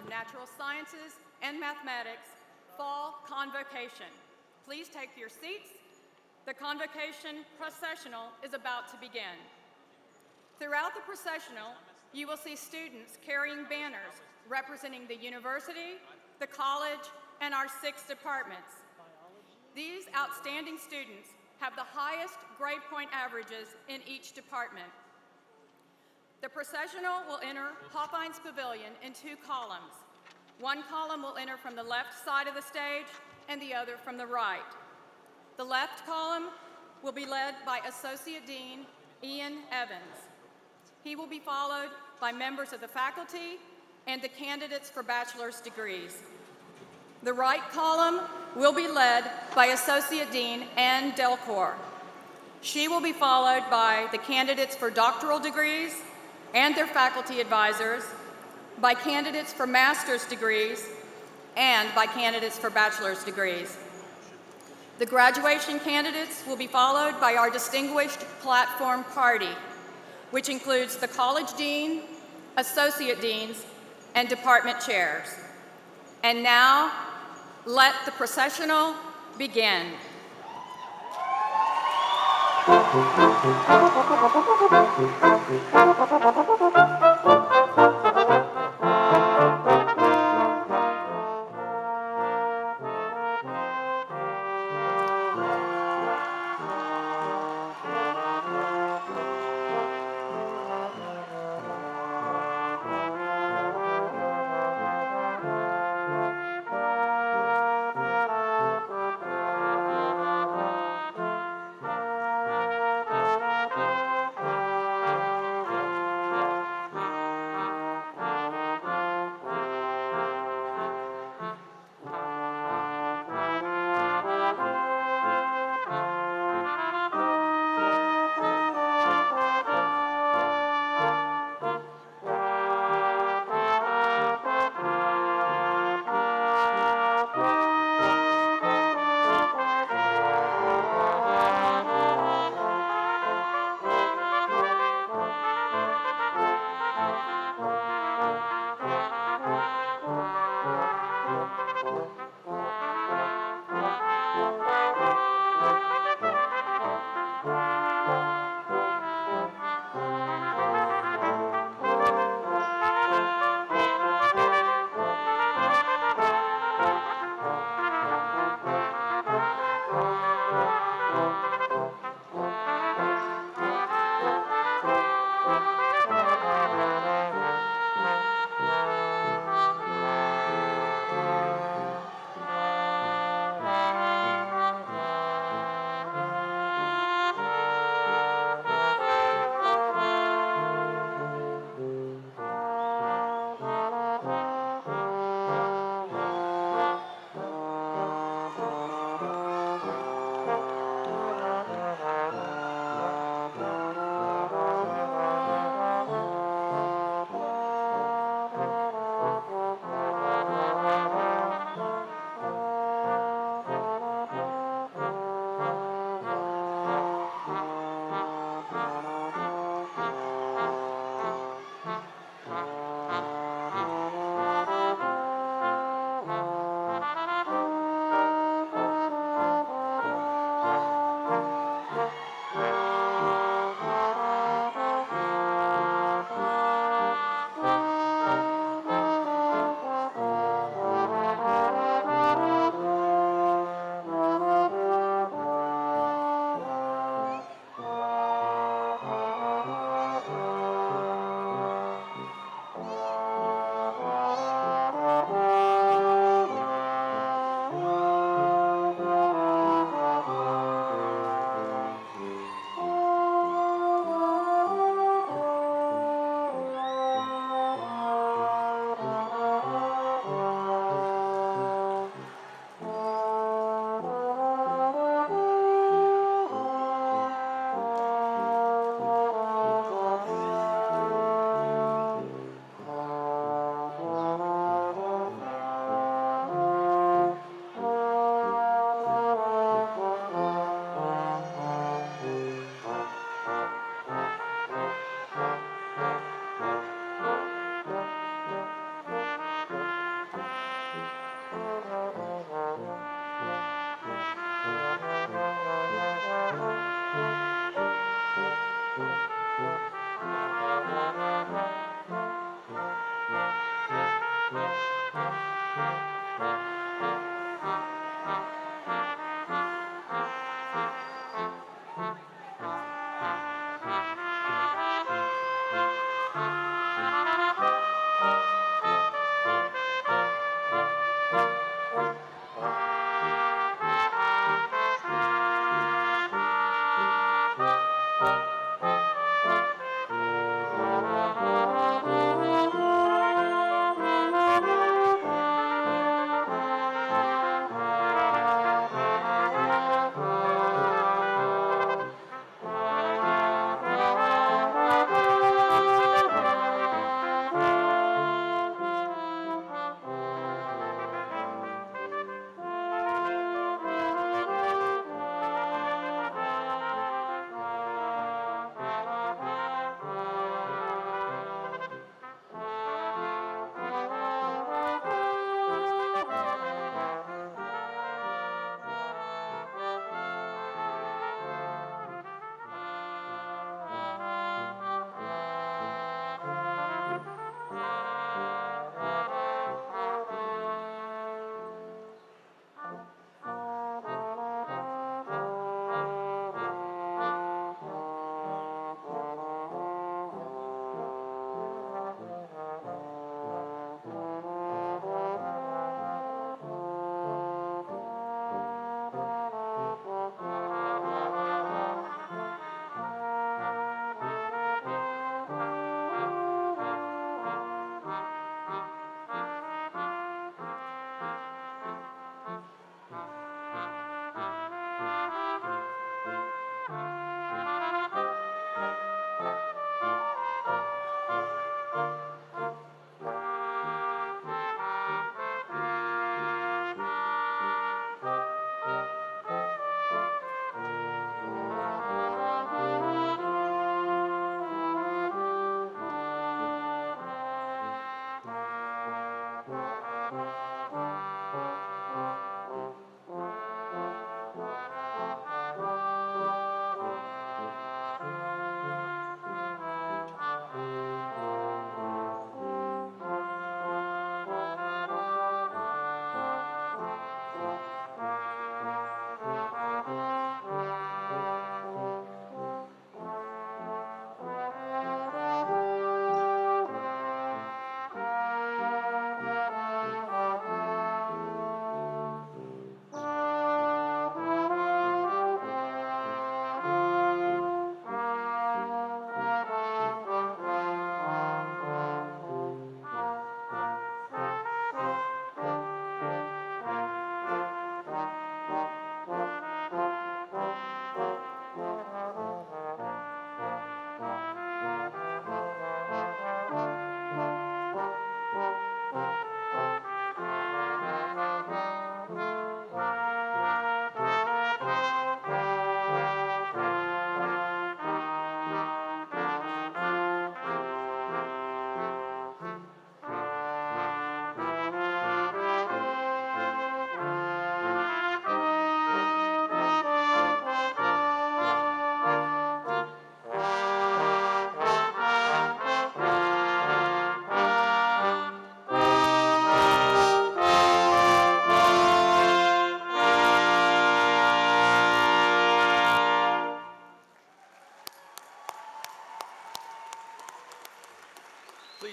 Natural Sciences and Mathematics Fall Convocation. Please take your seats. The Convocation Processional is about to begin. Throughout the processional, you will see students carrying banners representing the university, the college, and our 6 departments. These outstanding students have the highest grade point averages in each department. The processional will enter Hawthorne's Pavilion in 2 columns. One column will enter from the left side of the stage and the other from the right. The left column will be led by Associate Dean Ian Evans. He will be followed by members of the faculty and the candidates for bachelor's degrees. The right column will be led by Associate Dean Ann Delcourt. She will be followed by the candidates for doctoral degrees and their faculty advisors, by candidates for master's degrees, and by candidates for bachelor's degrees. The graduation candidates will be followed by our distinguished platform party, which includes the college dean, associate deans, and department chairs. And now, let the processional begin.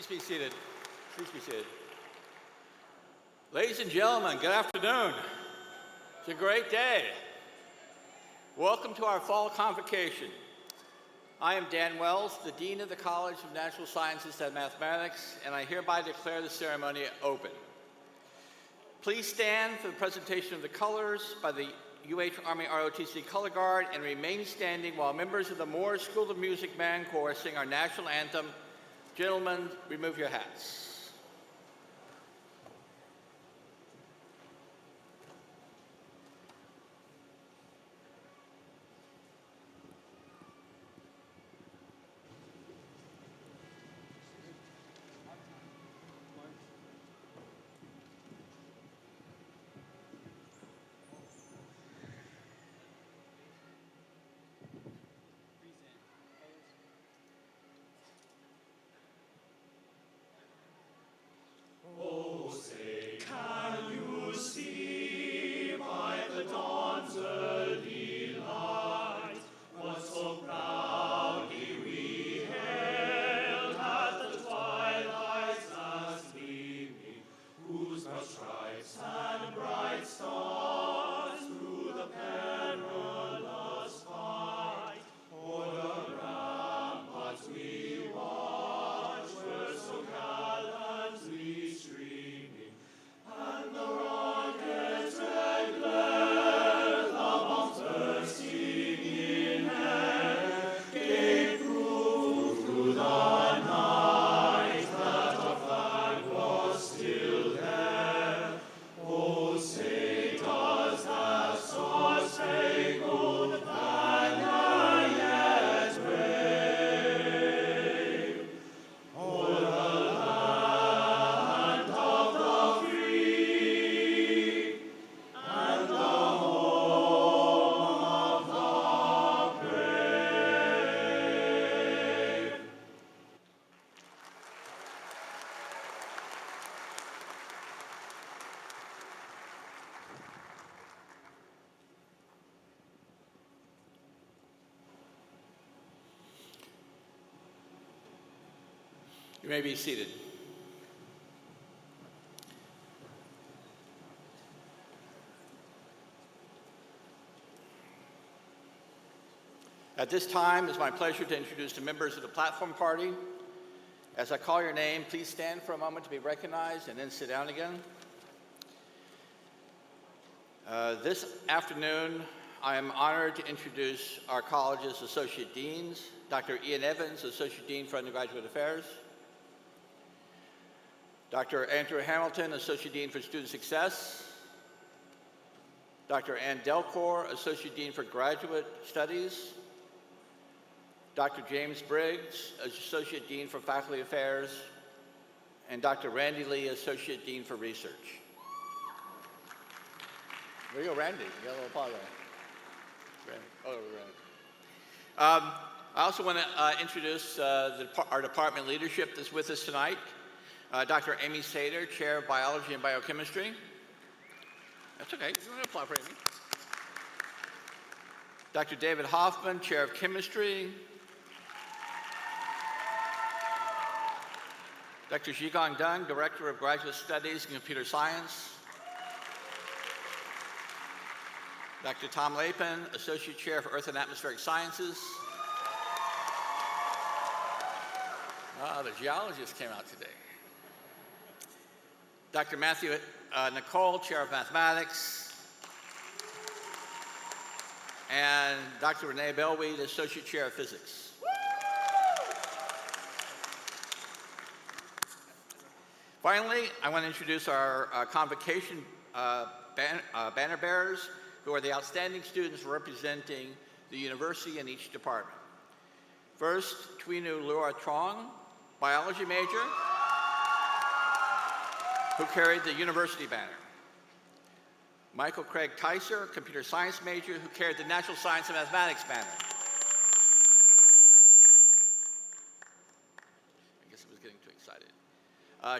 Please be seated. Please be seated. Ladies and gentlemen, good afternoon. It's a great day. Welcome to our fall convocation. I am Dan Wells, the Dean of the College of Natural Sciences and Mathematics, and I hereby declare the ceremony open. Please stand for the presentation of the colors by the UH Army ROTC Color Guard and remain standing while members of the Moore School of Music Band Corps sing our national anthem. Gentlemen, remove your hats. You may be seated. At this time, it's my pleasure to introduce the members of the platform party. As I call your name, please stand for a moment to be recognized and then sit down again. This afternoon, I am honored to introduce our college's Associate Deans, Dr. Ian Evans, Associate Dean for Undergraduate Affairs, Dr. Andrew Hamilton, Associate Dean for Student Success, Dr. Ann Delcor, Associate Dean for Graduate Studies, Dr. James Briggs, Associate Dean for Faculty Affairs, and Dr. Randy Lee, Associate Dean for Research. Where you go, Randy? You got a little applause there. Randy. Oh, Randy. I also want to introduce our department leadership that's with us tonight. Dr. Amy Sater, Chair of Biology and Biochemistry. That's okay. You want to apply for Amy. Dr. David Hoffman, Chair of Chemistry. Dr. Zhigang Deng, Director of Graduate Studies in Computer Science. Dr. Tom Lapin, Associate Chair for Earth and Atmospheric Sciences. The geologist came out today. Dr. Matthew Nicole, Chair of Mathematics. And Dr. Renee Bellweed, Associate Chair of Physics. Finally, I want to introduce our convocation banner bearers, who are the outstanding students representing the university in each department. First, Twinu Laura Trong, biology major, who carried the university banner. Michael Craig Tyser, computer science major, who carried the natural science and mathematics banner. I guess I was getting too excited.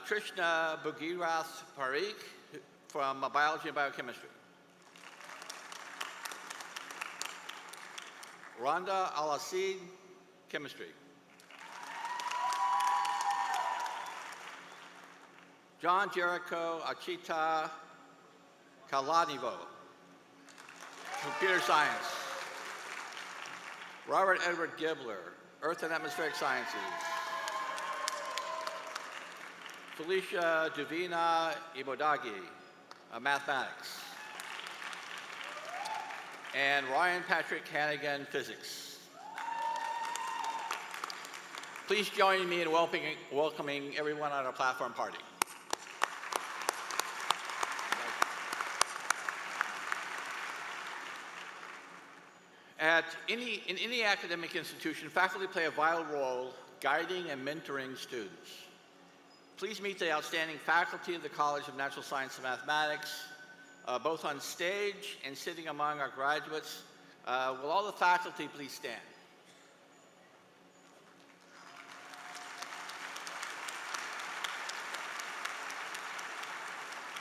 Trishna Bugirath Parikh from biology and biochemistry. Rhonda Al-Asid, chemistry. John Jericho Achita Kalanivo, computer science. Robert Edward Gibler, earth and atmospheric sciences. Felicia Duvina Ibodagi, mathematics. And Ryan Patrick Hannigan, physics. Please join me in welcoming everyone on our platform party. In any academic institution, faculty play a vital role guiding and mentoring students. Please meet the outstanding faculty of the College of Natural Science and Mathematics, both on stage and sitting among our graduates. Will all the faculty please stand?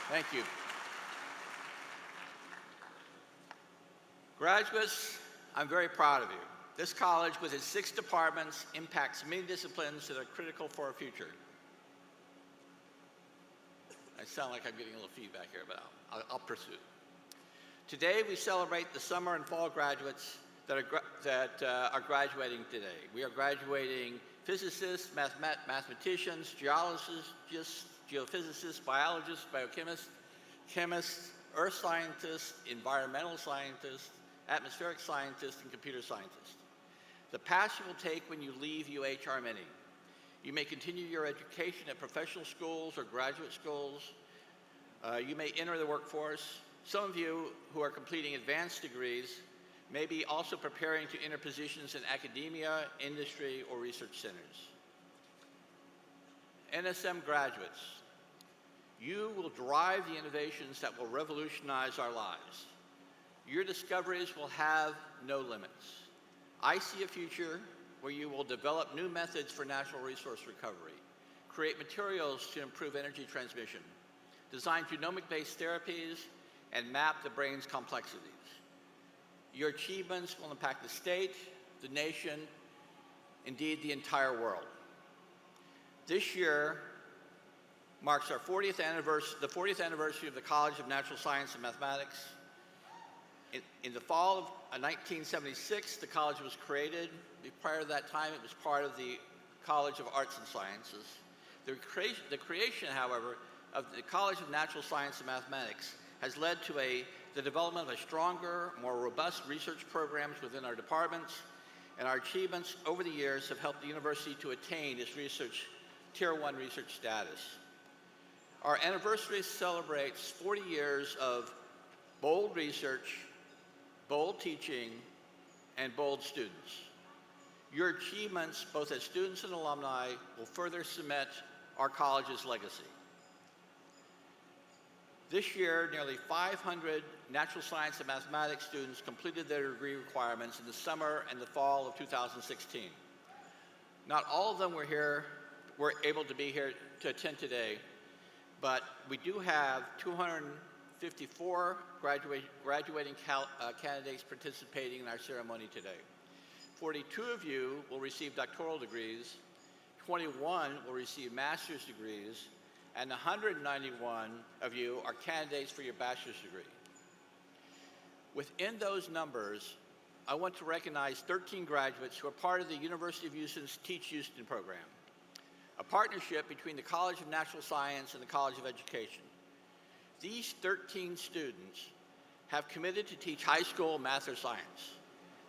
Thank you. Graduates, I'm very proud of you. This college, with its 6 departments, impacts many disciplines that are critical for our future. I sound like I'm getting a little feedback here, but I'll pursue. Today, we celebrate the summer and fall graduates that are graduating today. We are graduating physicists, mathematicians, geologists, geophysicists, biologists, biochemists, chemists, earth scientists, environmental scientists, atmospheric scientists, and computer scientists. The paths you will take when you leave UH are many. You may continue your education at professional schools or graduate schools. You may enter the workforce. Some of you who are completing advanced degrees may be also preparing to enter positions in academia, industry, or research centers. NSM graduates, you will drive the innovations that will revolutionize our lives. Your discoveries will have no limits. I see a future where you will develop new methods for natural resource recovery, create materials to improve energy transmission, design genomic-based therapies, and map the brain's complexities. Your achievements will impact the state, the nation, indeed the entire world. This year marks our 40th anniversary, the 40th anniversary of the College of Natural Science and Mathematics. In the fall of 1976, the college was created. Prior to that time, it was part of the College of Arts and Sciences. The creation, however, of the College of Natural Science and Mathematics has led to the development of a stronger, more robust research programs within our departments, and our achievements over the years have helped the university to attain its Tier 1 research status. Our anniversary celebrates 40 years of bold research, bold teaching, and bold students. Your achievements, both as students and alumni, will further cement our college's legacy. This year, nearly 500 natural science and mathematics students completed their degree requirements in the summer and the fall of 2016. Not all of them were able to be here to attend today, but we do have 254 graduating candidates participating in our ceremony today. 42 of you will receive doctoral degrees, 21 will receive master's degrees, and 191 of you are candidates for your bachelor's degree. Within those numbers, I want to recognize 13 graduates who are part of the University of Houston's Teach Houston program, a partnership between the College of Natural Science and the College of Education. These 13 students have committed to teach high school math or science.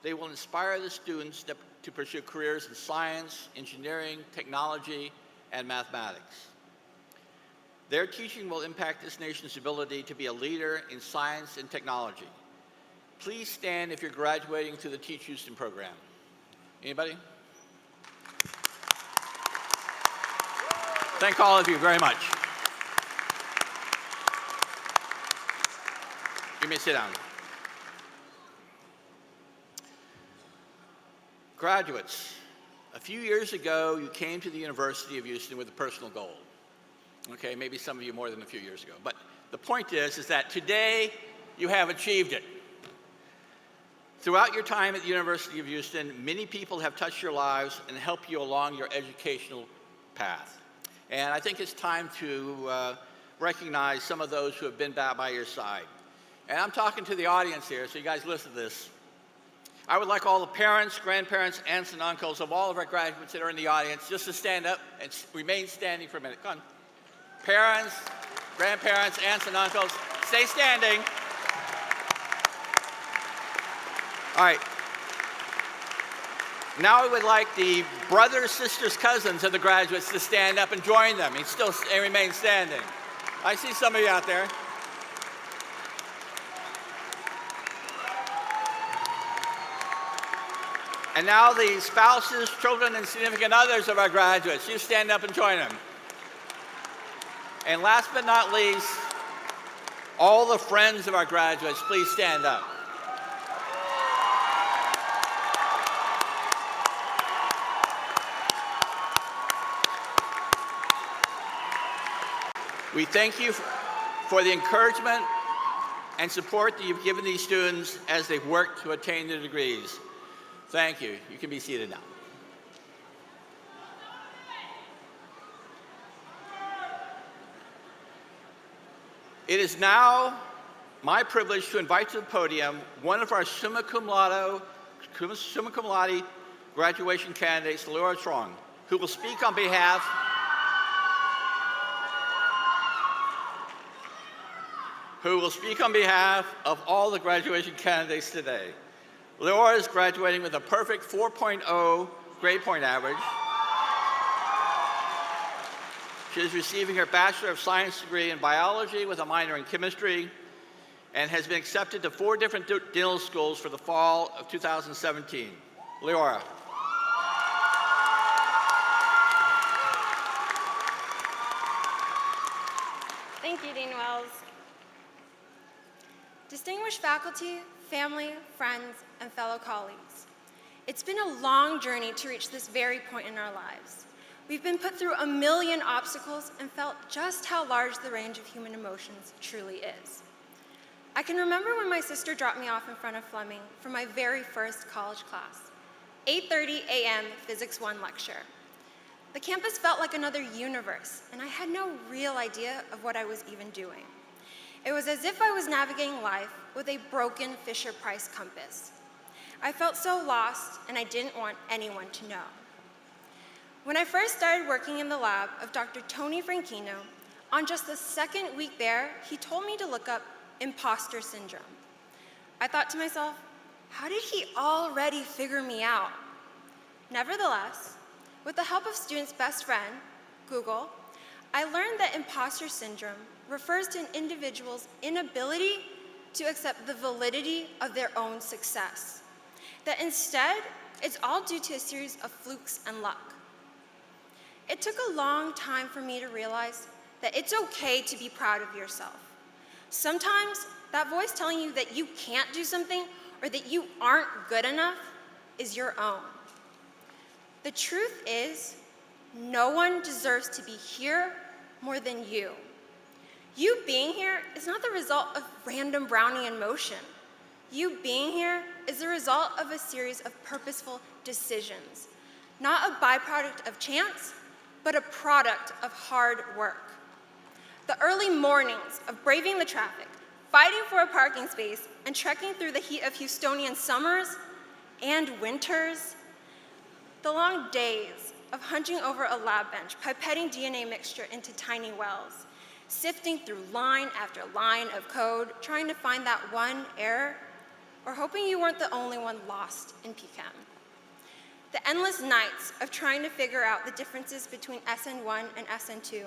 They will inspire the students to pursue careers in science, engineering, technology, and mathematics. Their teaching will impact this nation's ability to be a leader in science and technology. Please stand if you're graduating through the Teach Houston program. Anybody? Thank all of you very much. You may sit down. Graduates, a few years ago, you came to the University of Houston with a personal goal. Okay, maybe some of you more than a few years ago. But the point is that today you have achieved it. Throughout your time at the University of Houston, many people have touched your lives and helped you along your educational path. And I think it's time to recognize some of those who have been by your side. And I'm talking to the audience here, so you guys listen to this. I would like all the parents, grandparents, aunts, and uncles of all of our graduates that are in the audience just to stand up and remain standing for a minute. Come on. Parents, grandparents, aunts, and uncles, stay standing. All right. Now I would like the brothers, sisters, cousins of the graduates to stand up and join them and remain standing. I see some of you out there. And now the spouses, children, and significant others of our graduates, you stand up and join them. And last but not least, all the friends of our graduates, please stand up. We thank you for the encouragement and support that you've given these students as they've worked to attain their degrees. Thank you. You can be seated now. It is now my privilege to invite to the podium one of our summa cum laude graduation candidates, Trong, who will speak on behalf of all the graduation candidates today. Leora is graduating with a perfect 4.0 grade point average. She is receiving her Bachelor of Science degree in biology with a minor in chemistry and has been accepted to 4 different dental schools for the fall of 2017. Leora. Thank you, Dean Wells. Distinguished faculty, family, friends, and fellow colleagues, it's been a long journey to reach this very point in our lives. We've been put through a million obstacles and felt just how large the range of human emotions truly is. I can remember when my sister dropped me off in front of Fleming for my very first college class, 8:30 a.m. Physics 1 lecture. The campus felt like another universe, and I had no real idea of what I was even doing. It was as if I was navigating life with a broken Fisher-Price compass. I felt so lost, and I didn't want anyone to know. When I first started working in the lab of Dr. Tony Franchino, on just the second week there, he told me to look up Imposter Syndrome. I thought to myself, how did he already figure me out? Nevertheless, with the help of students' best friend, Google, I learned that imposter syndrome refers to an individual's inability to accept the validity of their own success. That instead, it's all due to a series of flukes and luck. It took a long time for me to realize that it's okay to be proud of yourself. Sometimes, that voice telling you that you can't do something or that you aren't good enough is your own. The truth is, no one deserves to be here more than you. You being here is not the result of random Brownian motion. You being here is the result of a series of purposeful decisions, not a byproduct of chance, but a product of hard work. The early mornings of braving the traffic, fighting for a parking space, and trekking through the heat of Houstonian summers and winters. The long days of hunching over a lab bench, pipetting DNA mixture into tiny wells, sifting through line after line of code, trying to find that one error, or hoping you weren't the only one lost in PChem. The endless nights of trying to figure out the differences between SN1 and SN2,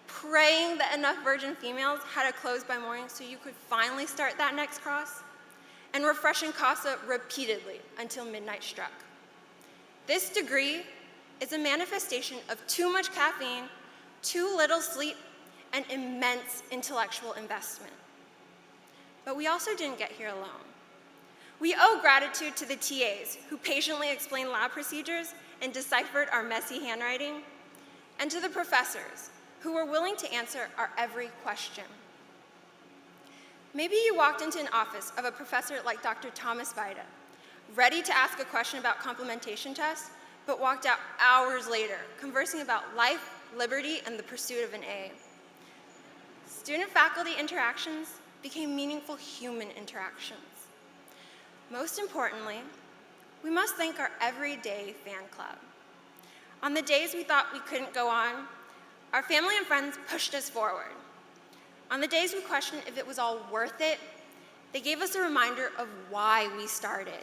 praying that enough virgin females had a close by morning so you could finally start that next cross, and refreshing CASA repeatedly until midnight struck. This degree is a manifestation of too much caffeine, too little sleep, and immense intellectual investment. But we also didn't get here alone. We owe gratitude to the TAs who patiently explained lab procedures and deciphered our messy handwriting, and to the professors who were willing to answer our every question. Maybe you walked into an office of a professor like Dr. Thomas Vida, ready to ask a question about complementation tests, but walked out hours later, conversing about life, liberty, and the pursuit of an A. Student-faculty interactions became meaningful human interactions. Most importantly, we must thank our everyday fan club. On the days we thought we couldn't go on, our family and friends pushed us forward. On the days we questioned if it was all worth it, they gave us a reminder of why we started.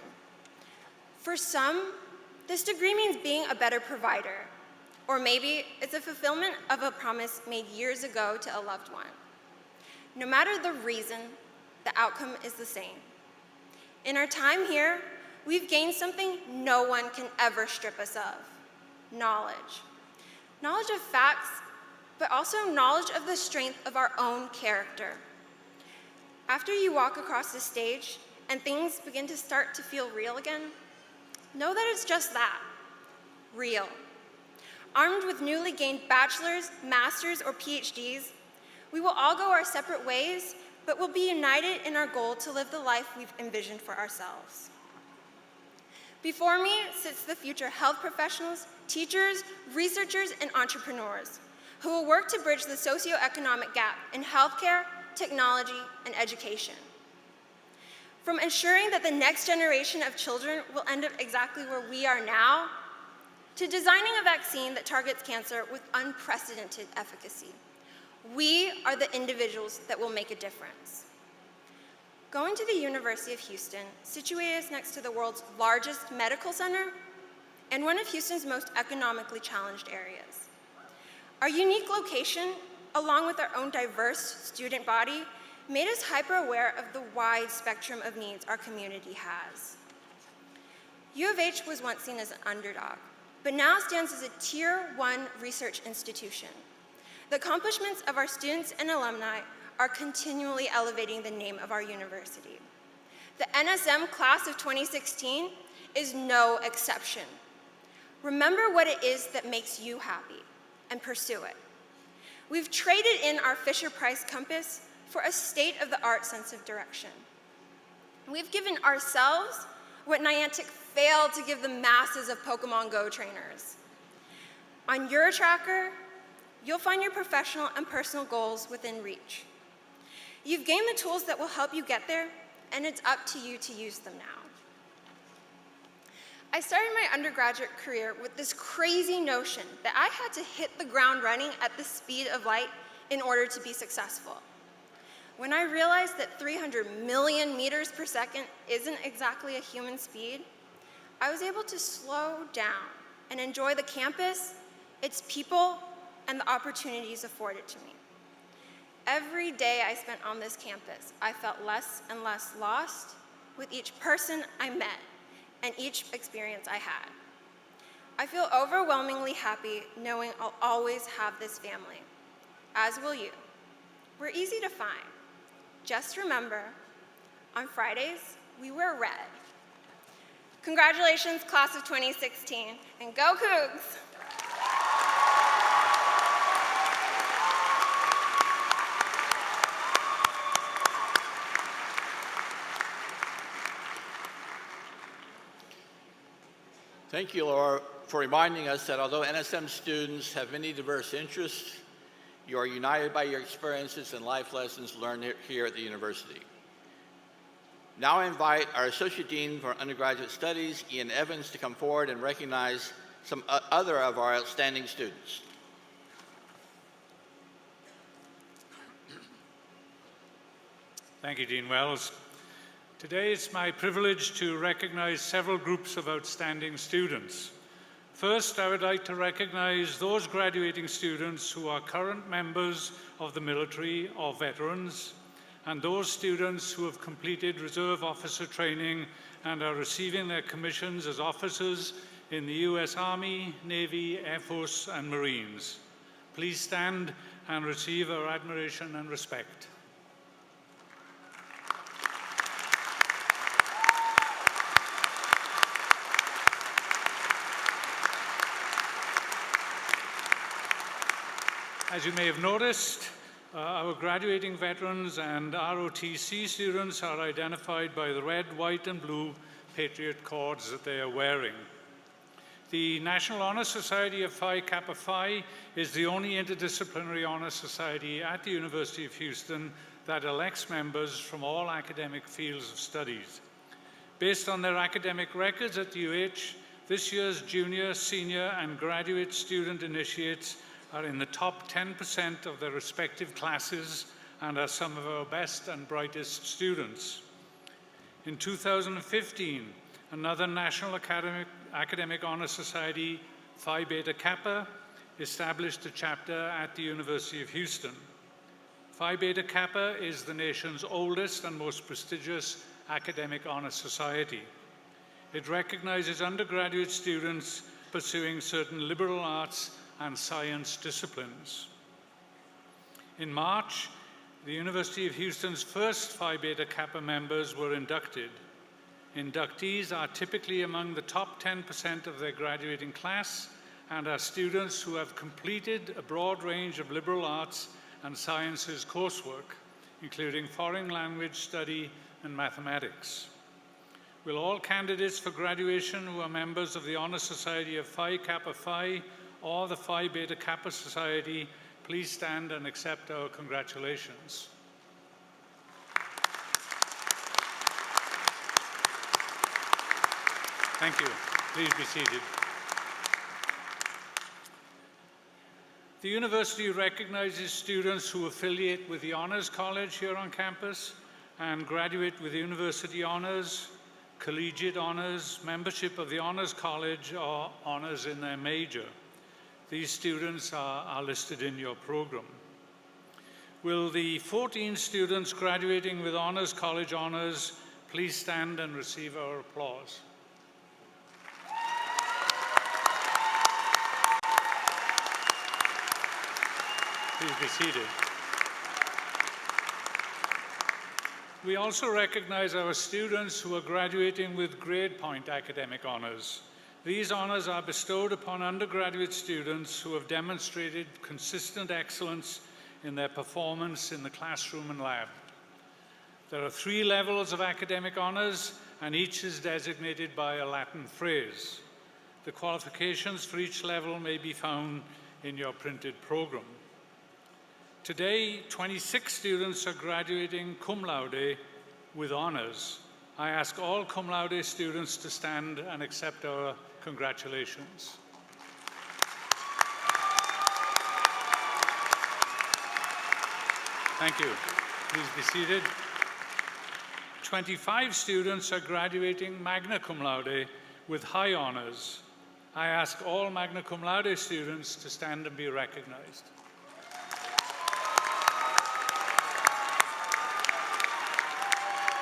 For some, this degree means being a better provider, or maybe it's a fulfillment of a promise made years ago to a loved one. No matter the reason, the outcome is the same. In our time here, we've gained something no one can ever strip us of: knowledge. Knowledge of facts, but also knowledge of the strength of our own character. After you walk across the stage and things begin to start to feel real again, know that it's just that, real. Armed with newly gained bachelor's, master's, or PhDs, we will all go our separate ways, but we'll be united in our goal to live the life we've envisioned for ourselves. Before me sits the future health professionals, teachers, researchers, and entrepreneurs who will work to bridge the socioeconomic gap in healthcare, technology, and education. From ensuring that the next generation of children will end up exactly where we are now, to designing a vaccine that targets cancer with unprecedented efficacy, we are the individuals that will make a difference. Going to the University of Houston, situated next to the world's largest medical center and one of Houston's most economically challenged areas. Our unique location, along with our own diverse student body, made us hyper-aware of the wide spectrum of needs our community has. U of H was once seen as an underdog, but now stands as a Tier 1 research institution. The accomplishments of our students and alumni are continually elevating the name of our university. The NSM class of 2016 is no exception. Remember what it is that makes you happy and pursue it. We've traded in our Fisher-Price compass for a state-of-the-art sense of direction. We've given ourselves what Niantic failed to give the masses of Pokemon Go trainers: On your tracker, you'll find your professional and personal goals within reach. You've gained the tools that will help you get there, and it's up to you to use them now. I started my undergraduate career with this crazy notion that I had to hit the ground running at the speed of light in order to be successful. When I realized that 300 million meters per second isn't exactly a human speed, I was able to slow down and enjoy the campus, its people, and the opportunities afforded to me. Every day I spent on this campus, I felt less and less lost with each person I met and each experience I had. I feel overwhelmingly happy knowing I'll always have this family, as will you. We're easy to find. Just remember, on Fridays, we wear red. Congratulations, class of 2016, and go Cougs! Thank you, Laura, for reminding us that although NSM students have many diverse interests, you are united by your experiences and life lessons learned here at the university. Now I invite our Associate Dean for Undergraduate Studies, Ian Evans, to come forward and recognize some other of our outstanding students. Thank you, Dean Wells. Today it's my privilege to recognize several groups of outstanding students. First, I would like to recognize those graduating students who are current members of the military or veterans, and those students who have completed reserve officer training and are receiving their commissions as officers in the U.S. Army, Navy, Air Force, and Marines. Please stand and receive our admiration and respect. As you may have noticed, our graduating veterans and ROTC students are identified by the red, white, and blue Patriot cords that they are wearing. The National Honor Society of Phi Kappa Phi is the only interdisciplinary honor society at the University of Houston that elects members from all academic fields of studies. Based on their academic records at the UH, this year's junior, senior, and graduate student initiates are in the top 10% of their respective classes and are some of our best and brightest students. In 2015, another National Academic Honor Society, Phi Beta Kappa, established a chapter at the University of Houston. Phi Beta Kappa is the nation's oldest and most prestigious academic honor society. It recognizes undergraduate students pursuing certain liberal arts and science disciplines. In March, the University of Houston's first Phi Beta Kappa members were inducted. Inductees are typically among the top 10% of their graduating class and are students who have completed a broad range of liberal arts and sciences coursework, including foreign language study and mathematics. Will all candidates for graduation who are members of the Honor Society of Phi Kappa Phi or the Phi Beta Kappa Society please stand and accept our congratulations. Thank you. Please be seated. The university recognizes students who affiliate with the Honors College here on campus and graduate with university honors, collegiate honors, membership of the Honors College, or honors in their major. These students are listed in your program. Will the 14 students graduating with Honors College honors please stand and receive our applause? Please be seated. We also recognize our students who are graduating with grade point academic honors. These honors are bestowed upon undergraduate students who have demonstrated consistent excellence in their performance in the classroom and lab. There are 3 levels of academic honors, and each is designated by a Latin phrase. The qualifications for each level may be found in your printed program. Today, 26 students are graduating cum laude with honors. I ask all cum laude students to stand and accept our congratulations. Thank you. Please be seated. 25 students are graduating magna cum laude with high honors. I ask all magna cum laude students to stand and be recognized.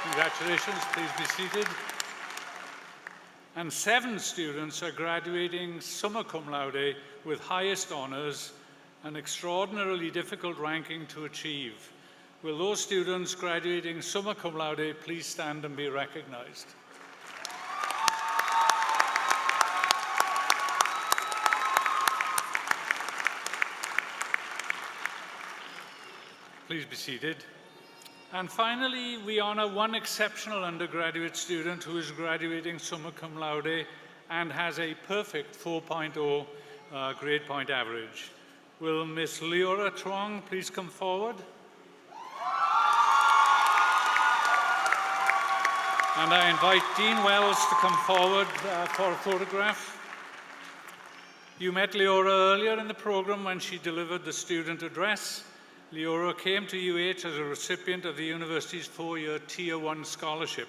Congratulations, please be seated. And 7 students are graduating summa cum laude with highest honors, an extraordinarily difficult ranking to achieve. Will those students graduating summa cum laude please stand and be recognized? Please be seated. And finally, we honor one exceptional undergraduate student who is graduating summa cum laude and has a perfect 4.0 grade point average. Will Miss Leora Trong please come forward? And I invite Dean Wells to come forward for a photograph. You met Leora earlier in the program when she delivered the student address. Leora came to UH as a recipient of the university's 4-year Tier 1 scholarship.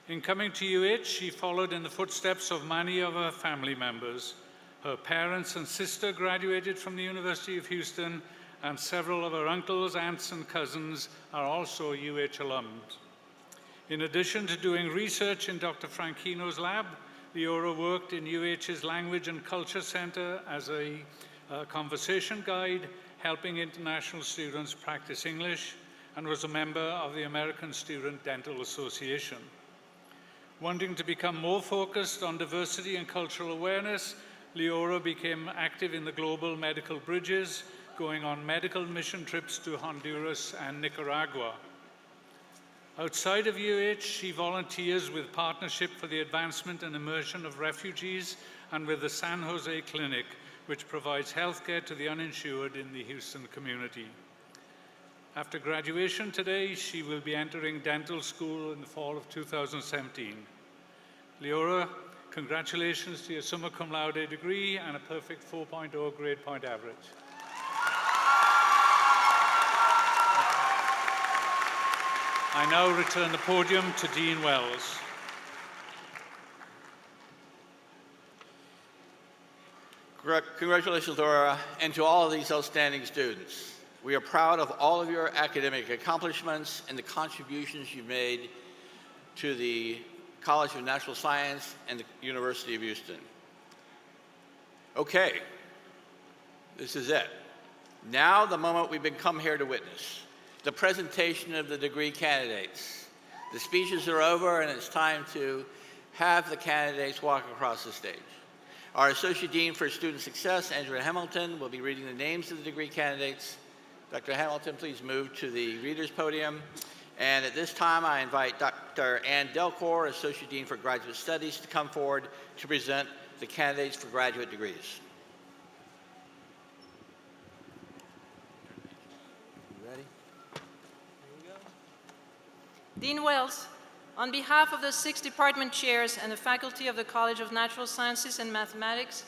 In coming to UH, she followed in the footsteps of many of her family members. Her parents and sister graduated from the University of Houston, and several of her uncles, aunts, and cousins are also UH alums. In addition to doing research in Dr. Franchino's lab, Leora worked in UH's Language and Culture Center as a conversation guide, helping international students practice English, and was a member of the American Student Dental Association. Wanting to become more focused on diversity and cultural awareness, Leora became active in the Global Medical Bridges, going on medical mission trips to Honduras and Nicaragua. Outside of UH, she volunteers with Partnership for the Advancement and Immersion of Refugees and with the San Jose Clinic, which provides healthcare to the uninsured in the Houston community. After graduation today, she will be entering dental school in the fall of 2017. Leora, congratulations to your summa cum laude degree and a perfect 4.0 grade point average. I now return the podium to Dean Wells. Congratulations, Laura, and to all of these outstanding students. We are proud of all of your academic accomplishments and the contributions you've made to the College of Natural Science and the University of Houston. Okay, this is it. Now the moment we've been come here to witness, the presentation of the degree candidates. The speeches are over and it's time to have the candidates walk across the stage. Our Associate Dean for Student Success, Andrea Hamilton, will be reading the names of the degree candidates. Dr. Hamilton, please move to the reader's podium. And at this time, I invite Dr. Ann Delcor, Associate Dean for Graduate Studies, to come forward to present the candidates for graduate degrees. You ready? Here we go. Dean Wells, on behalf of the 6 department chairs and the faculty of the College of Natural Sciences and Mathematics,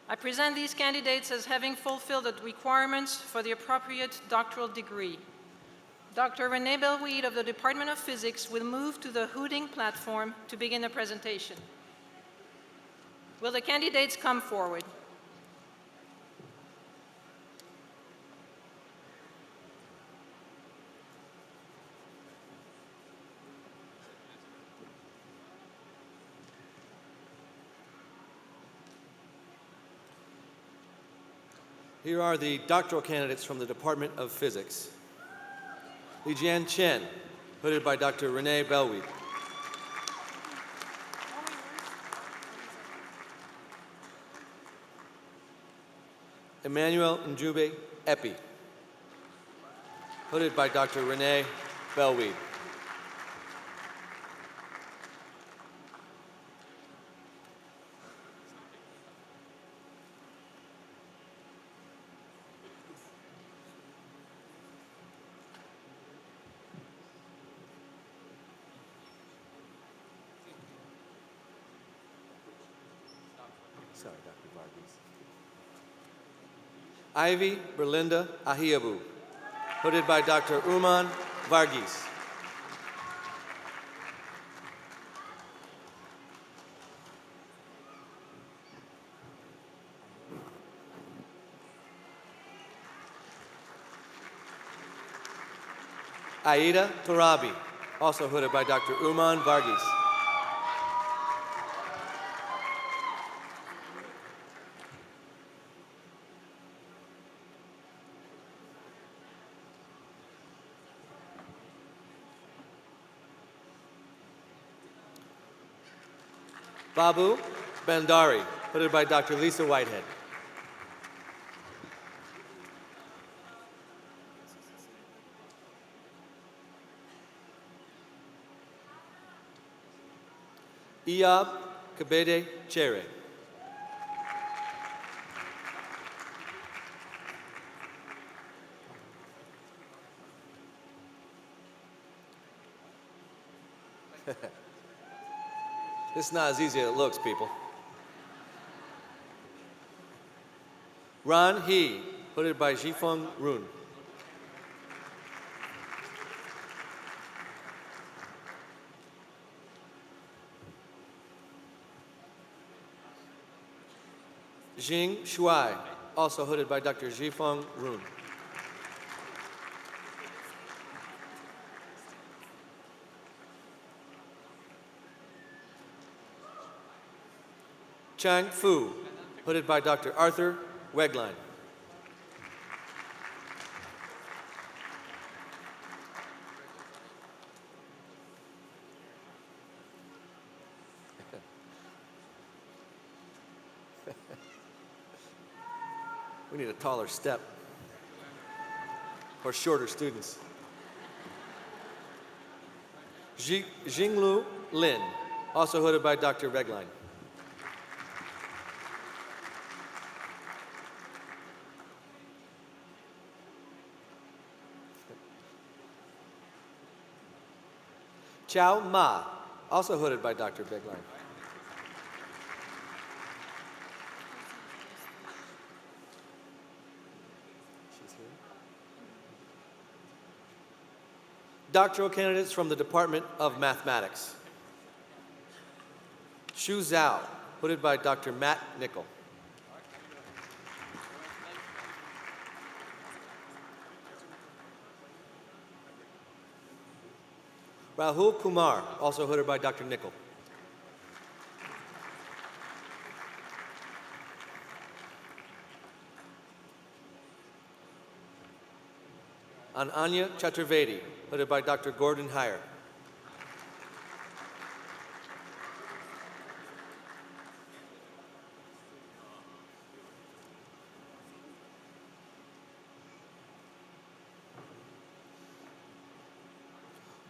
I present these candidates as having fulfilled the requirements for the appropriate doctoral degree. Dr. Renee Bellweed of the Department of Physics will move to the hooting platform to begin the presentation. Will the candidates come forward? Here are the doctoral candidates from the Department of Physics. Lijian Chen, hooded by Dr. Renee Bellweed. Emmanuel Njube Epi, hooded by Dr. Renee Bellweed. Sorry, Dr. Varghese. Ivy Berlinda Ahiabu, hooded by Dr. Uman Varghese. Aida Torabi, also hooded by Dr. Uman Varghese. Babu Bandari, hooded by Dr. Lisa Whitehead. Iyab Kabede Chere. This is not as easy as it looks, people. Ran He, hooded by Jifeng Run. Jing Shuai, also hooded by Dr. Jifeng Run. Chang Fu, hooded by Dr. Arthur Wegline. We need a taller step or shorter students. Jinglu Lin, also hooded by Dr. Wegline. Chao Ma, also hooded by Dr. Wegline. Doctoral candidates from the Department of Mathematics. Xu Zhao, hooded by Dr. Matt Nickel. Rahul Kumar, also hooded by Dr. Nickel. Ananya Chaturvedi, hooded by Dr. Gordon Heyer.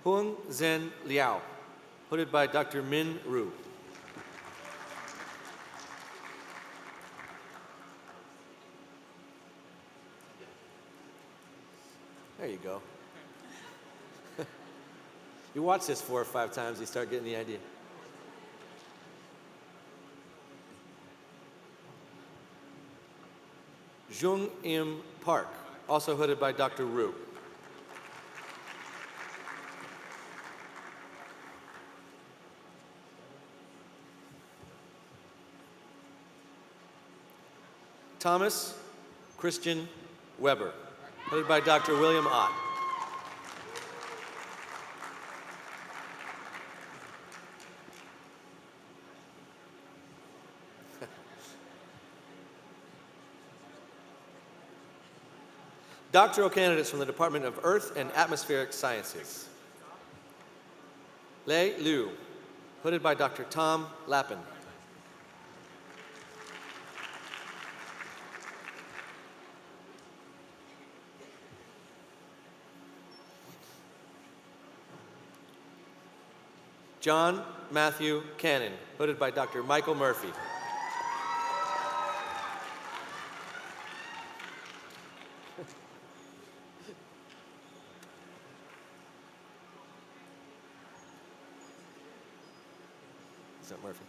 Huang Zhen Liao, hooded by Dr. Min Ru. There you go. You watch this 4 or 5 times, you start getting the idea. Jung Im Park, also hooded by Dr. Ru. Thomas Christian Weber, headed by Dr. William Ott. Doctoral candidates from the Department of Earth and Atmospheric Sciences. Lei Liu, hooded by Dr. Tom Lappin. John Matthew Cannon, hooded by Dr. Michael Murphy. Is that Murphy?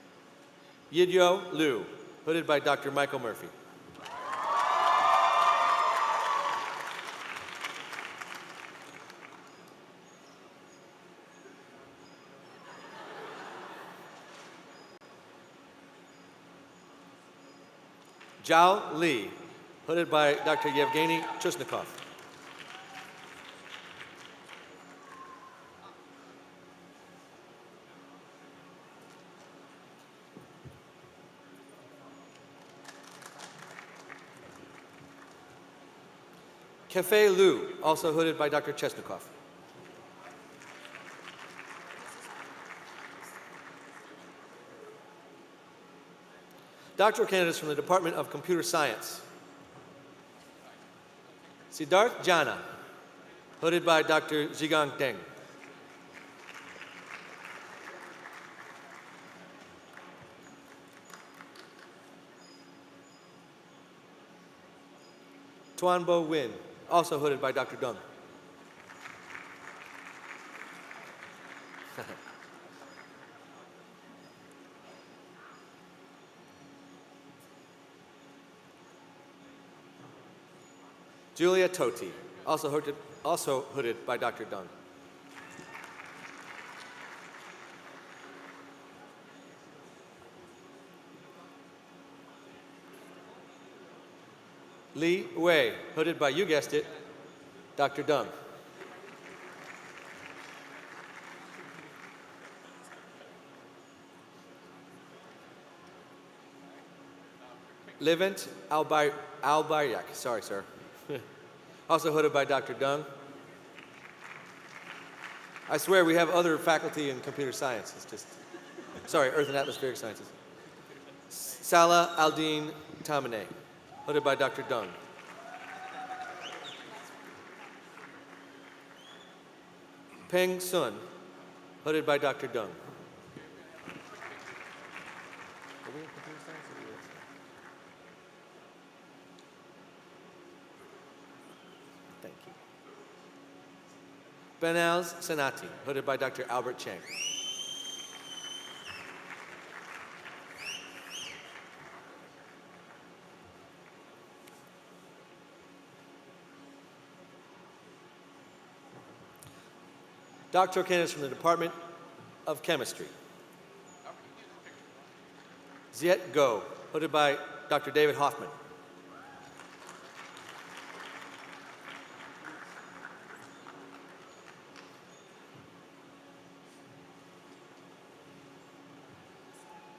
Yidyo Liu, hooded by Dr. Michael Murphy. Zhao Li, hooded by Dr. Yevgeny Chusnikov. Cafe Lu, also hooded by Dr. Chesnikov. Doctoral candidates from the Department of Computer Science. Siddharth Jana, hooded by Dr. Zhigang Deng. Tuan Bo Win, also hooded by Dr. Dung. Julia Toti, also hooded by Dr. Dung. Li Wei, hooded by, you guessed it, Dr. Dung. Levent Albayak, sorry, sir. Also hooded by Dr. Dung. I swear we have other faculty in computer science. It's just, sorry, Earth and Atmospheric Sciences. Salah Aldin Tamine, hooded by Dr. Dung. Peng Sun, hooded by Dr. Dung. Thank you. Benaz Sanati, hooded by Dr. Albert Chang. Doctoral candidates from the Department of Chemistry. Ziet Go, hooded by Dr. David Hoffman.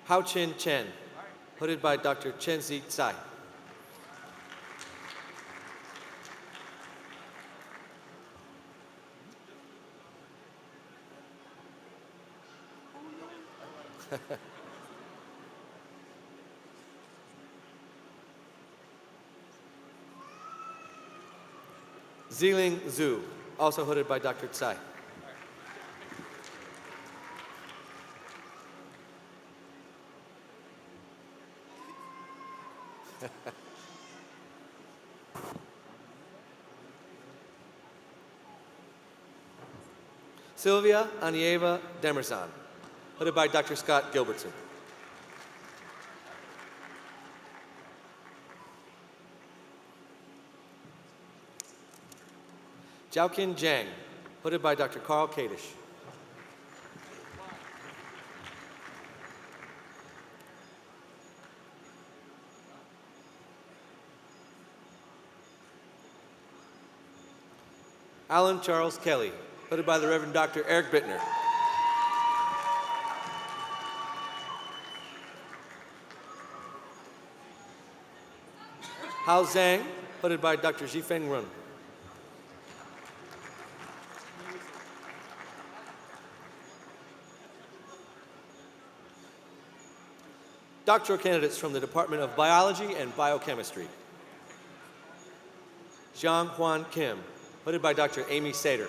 Hao Chin Chen, hooded by Dr. Chen Zi Tsai. Ziling Zhu, also hooded by Dr. Tsai. Sylvia Anieva Demerson, hooded by Dr. Scott Gilbertson. Jiaoqin Zhang, hooded by Dr. Carl Kadish. Alan Charles Kelly, hooded by the Reverend Dr. Eric Bittner. Hao Zhang, hooded by Dr. Zhifeng Run. Doctoral candidates from the Department of Biology and Biochemistry. Zhang Huan Kim, hooded by Dr. Amy Sater.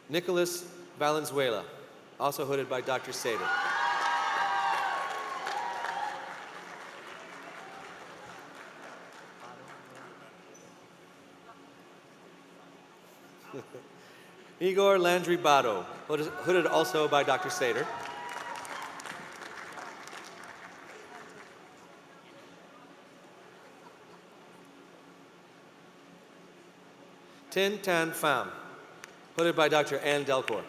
Nicholas Valenzuela, also hooded by Dr. Sater. Igor Landry Bado, hooded also by Dr. Sater. Tin Tan Pham, hooded by Dr. Ann Delcourt.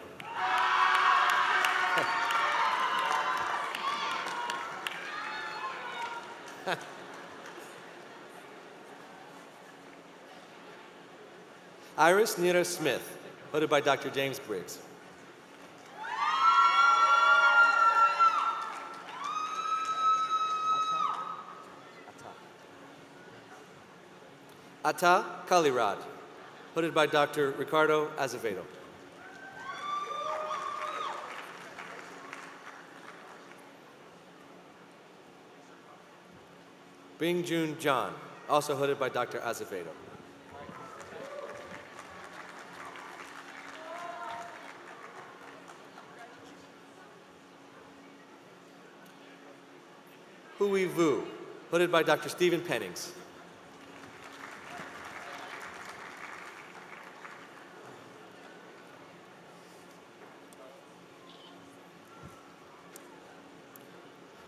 Iris Nira Smith, hooded by Dr. James Briggs. Ata Kalirad, hooded by Dr. Ricardo Azevedo. Bing Jun John, also hooded by Dr. Azevedo. Hui Vu, hooded by Dr. Stephen Pennings.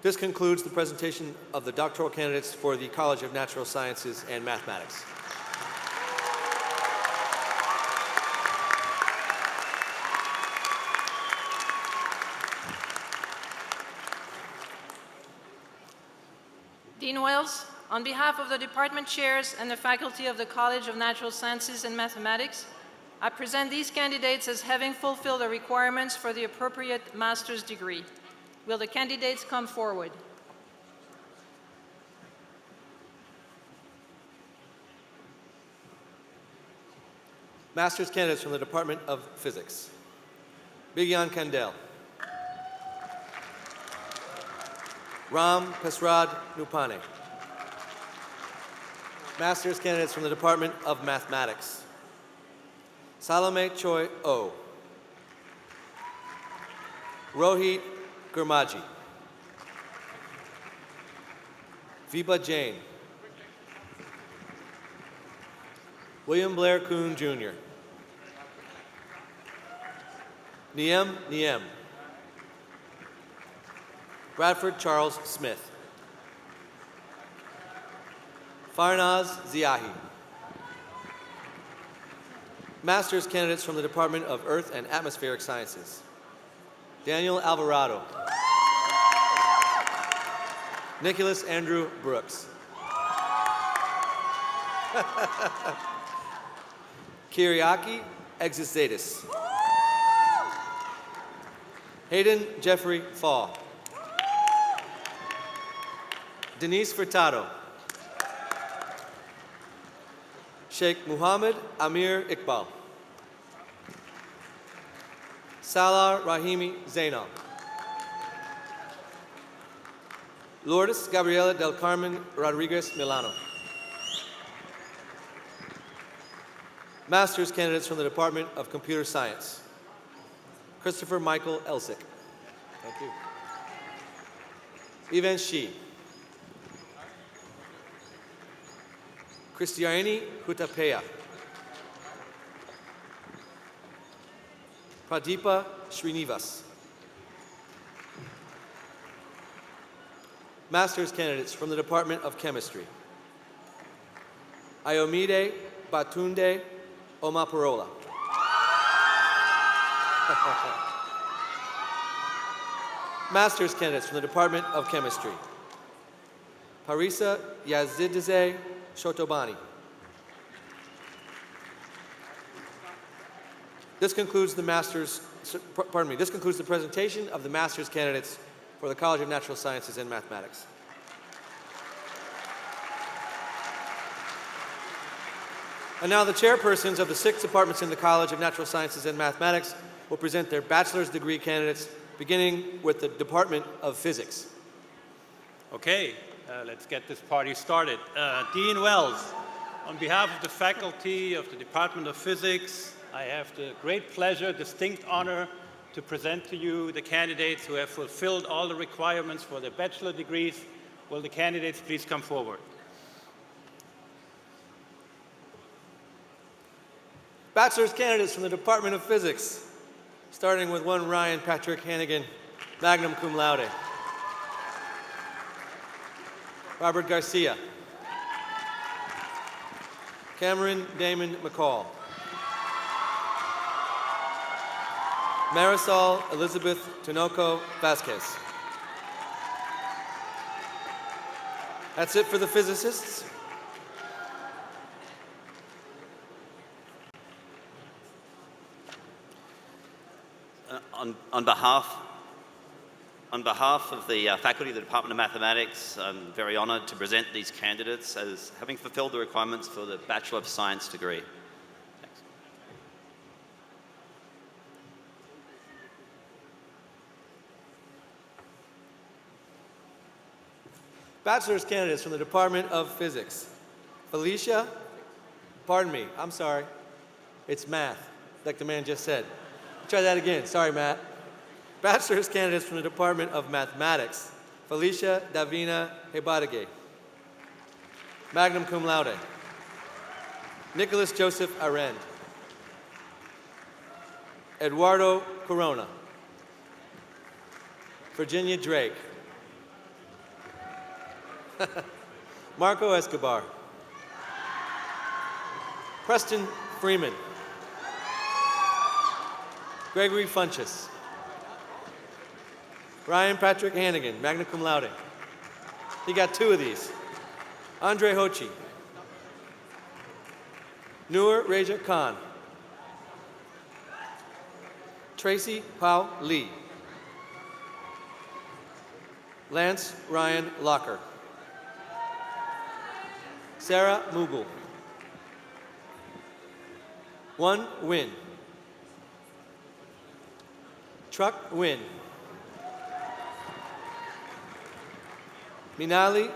This concludes the presentation of the doctoral candidates for the College of Natural Sciences and Mathematics. Dean Wells, on behalf of the department chairs and the faculty of the College of Natural Sciences and Mathematics, I present these candidates as having fulfilled the requirements for the appropriate master's degree. Will the candidates come forward? Master's candidates from the Department of Physics. Bigyan Kandel. Ram Pesrad Nupane. Master's candidates from the Department of Mathematics. Salome Choi O. Rohit Gurmaji. Viba Jain. William Blair Kuhn Jr. Niem Niem. Bradford Charles Smith. Farnaz Ziahi. Master's candidates from the Department of Earth and Atmospheric Sciences. Daniel Alvarado. Nicholas Andrew Brooks. Kyriaki Exizadis. Hayden Jeffrey Fall. Denise Furtado. Sheikh Muhammad Amir Iqbal. Salar Rahimi Zainal. Lourdes Gabriela del Carmen Rodriguez Milano. Master's candidates from the Department of Computer Science. Christopher Michael Elsick. Thank you. Ivan Shi. Christiani Hutapeya. Pradeepa Srinivas. Master's candidates from the Department of Chemistry. Ayomide Batunde Omaparola. Master's candidates from the Department of Chemistry. Parisa Yazidize Shotobani. This concludes the this concludes the presentation of the master's candidates for the College of Natural Sciences and Mathematics. And now the chairpersons of the 6 departments in the College of Natural Sciences and Mathematics will present their bachelor's degree candidates, beginning with the Department of Physics. Okay, let's get this party started. Dean Wells, on behalf of the faculty of the Department of Physics, I have the great pleasure, distinct honor to present to you the candidates who have fulfilled all the requirements for their bachelor degrees. Will the candidates please come forward? Bachelor's candidates from the Department of Physics, starting with one Ryan Patrick Hannigan, magna cum laude. Robert Garcia. Cameron Damon McCall. Marisol Elizabeth Tinoco Vasquez. That's it for the physicists. On behalf of the faculty of the Department of Mathematics, I'm very honored to present these candidates as having fulfilled the requirements for the Bachelor of Science degree. Thanks. Bachelor's candidates from the Department of Physics. Felicia, pardon me, I'm sorry. It's math, like the man just said. Try that again, sorry, Matt. Bachelor's candidates from the Department of Mathematics. Felicia Davina Hebadige. Magna cum laude. Nicholas Joseph Arend. Eduardo Corona. Virginia Drake. Marco Escobar. Preston Freeman. Gregory Funches. Ryan Patrick Hannigan, magna cum laude. He got two of these. Andre Hochi. Noor Raja Khan. Tracy Pao Lee. Lance Ryan Locker. Sarah Mughal. One Win. Truck Win. Minali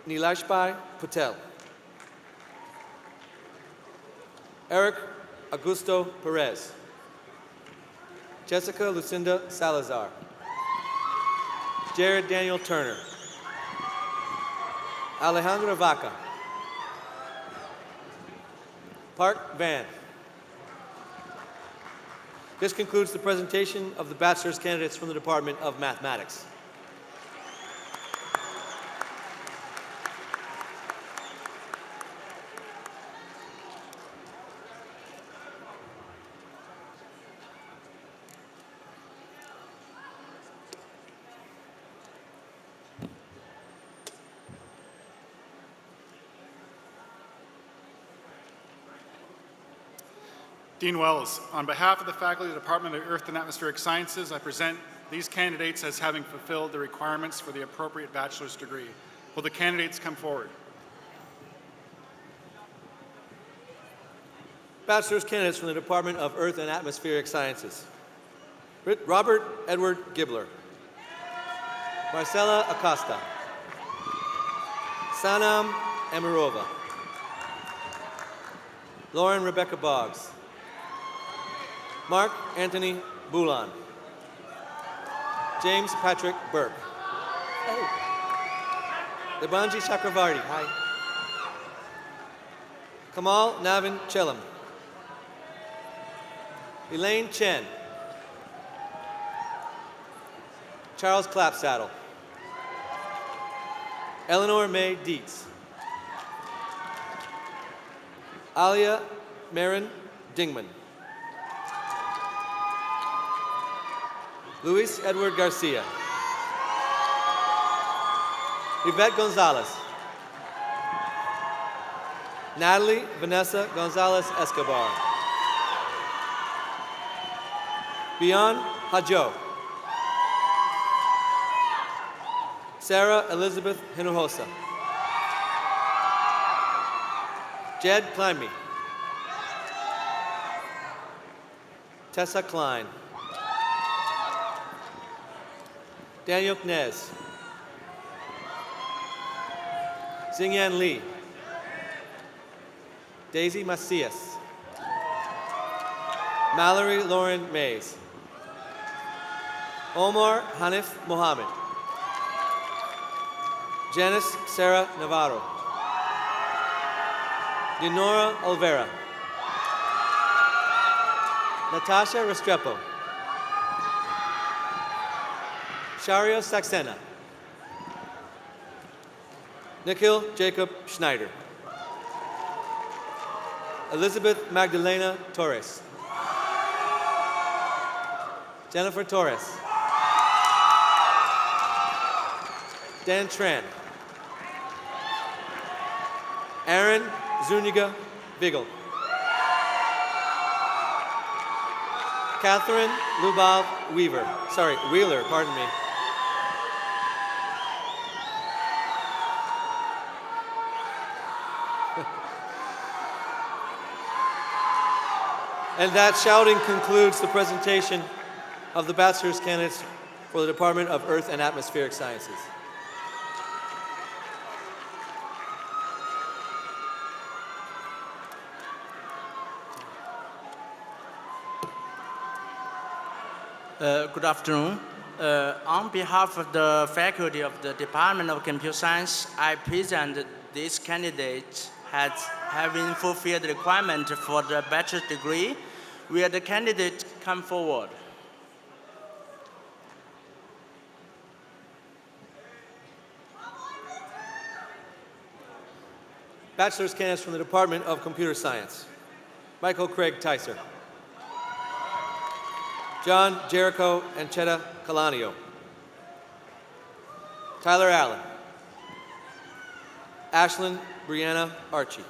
Nilashbai Patel. Eric Augusto Perez. Jessica Lucinda Salazar. Jared Daniel Turner. Alejandra Vaca. Park Van. This concludes the presentation of the bachelor's candidates from the Department of Mathematics. Dean Wells, on behalf of the faculty of the Department of Earth and Atmospheric Sciences, I present these candidates as having fulfilled the requirements for the appropriate bachelor's degree. Will the candidates come forward? Bachelor's candidates from the Department of Earth and Atmospheric Sciences. Robert Edward Gibler. Marcela Acosta. Sanam Amirova. Lauren Rebecca Boggs. Mark Anthony Boulan. James Patrick Burke. Hey. Debanji Chakravarti. Hi. Kamal Navin Chelam. Elaine Chen. Charles Clapsaddle. Eleanor May Dietz. Alia Marin Dingman. Luis Edward Garcia. Yvette Gonzalez. Natalie Vanessa Gonzalez Escobar. Bian Hajo. Sarah Elizabeth Hinojosa. Jed Kleinme. Tessa Klein. Daniel Knez. Xingyan Li. Daisy Macias. Mallory Lauren Mays. Omar Hanif Mohammed. Janice Sarah Navarro. Dinora Olvera. Natasha Restrepo. Shario Saxena. Nikhil Jacob Schneider. Elizabeth Magdalena Torres. Jennifer Torres. Dan Tran. Aaron Zuniga Vigil. Catherine Lubov Wheeler, pardon me. And that shouting concludes the presentation of the bachelor's candidates for the Department of Earth and Atmospheric Sciences. Good afternoon. On behalf of the faculty of the Department of Computer Science, I present this candidate as having fulfilled the requirement for the bachelor's degree. Will the candidate come forward? Bachelor's candidates from the Department of Computer Science. Michael Craig Tyser. John Jericho Anchetta Calanio. Tyler Allen. Ashlyn Brianna Archie.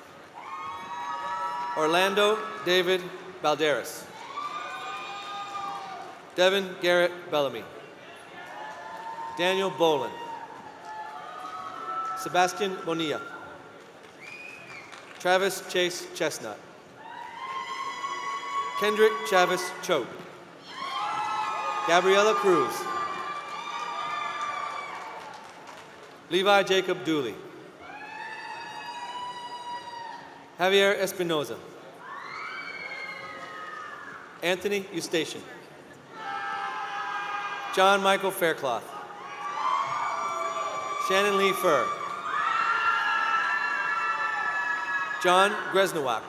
Orlando David Balderas. Devin Garrett Bellamy. Daniel Bolin. Sebastian Bonilla. Travis Chase Chestnut. Kendrick Chavis Choate. Gabriela Cruz. Levi Jacob Dooley. Javier Espinoza. Anthony Eustachian. John Michael Faircloth. Shannon Lee Furr. John Gresnowak.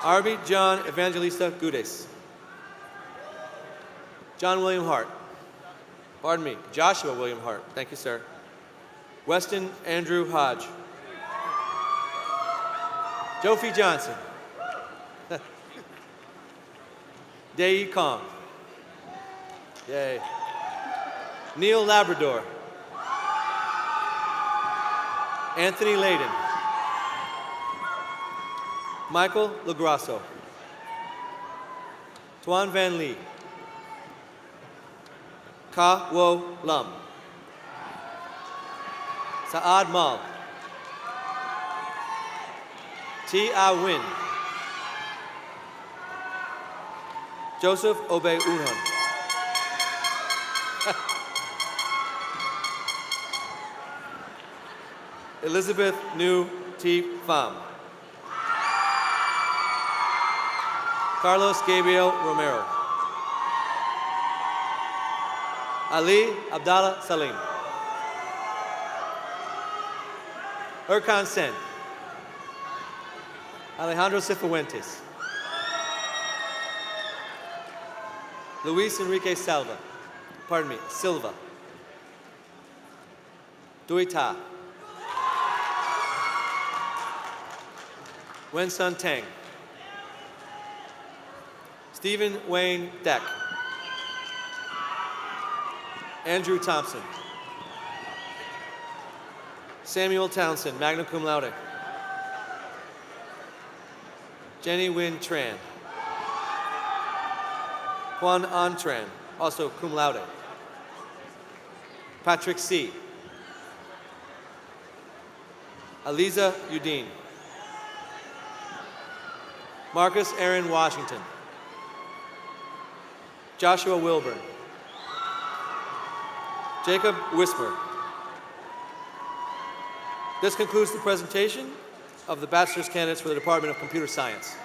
Arby John Evangelista Gudes. John William Hart. Pardon me, Joshua William Hart. Thank you, sir. Weston Andrew Hodge. Jofi Johnson. Dae Kong. Yay. Neil Labrador. Anthony Layden. Michael Lagrasso. Tuan Van Lee. Ka Wo Lum. Saad Mal. T. Ah Win. Joseph Obey Unham. Elizabeth New T. Pham. Carlos Gabriel Romero. Ali Abdallah Salim. Erkan Sen. Alejandro Cifuentes. Luis Enrique Silva. Dui Ta. Wen Sun Tang. Stephen Wayne Deck. Andrew Thompson. Samuel Townsend, magna cum laude. Jenny Wynn Tran. Juan An Tran, also cum laude. Patrick C. Aliza Udine. Marcus Aaron Washington. Joshua Wilburn. Jacob Wismer. This concludes the presentation of the bachelor's candidates for the Department of Computer Science.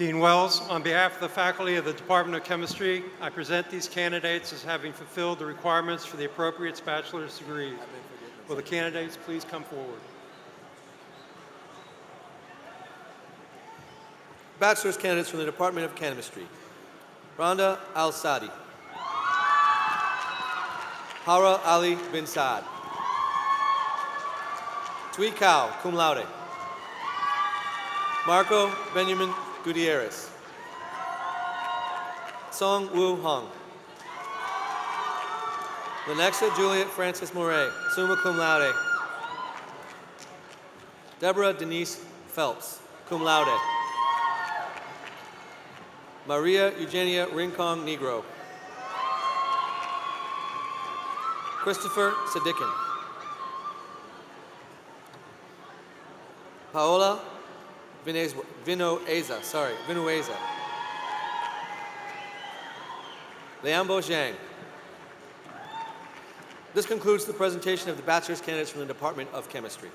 Dean Wells, on behalf of the faculty of the Department of Chemistry, I present these candidates as having fulfilled the requirements for the appropriate bachelor's degree. Will the candidates please come forward? Bachelor's candidates from the Department of Chemistry. Randa Al-Sadi. Hara Ali bin Saad. Tui Kao, cum laude. Marco Benjamin Gutierrez. Song Woo Hong. Lenexa Juliet Francis Moray, summa cum laude. Deborah Denise Phelps, cum laude. Maria Eugenia Rincon Negro. Christopher Sadikin. Paola Vinuesa. Liambo Zhang. This concludes the presentation of the bachelor's candidates from the Department of Chemistry.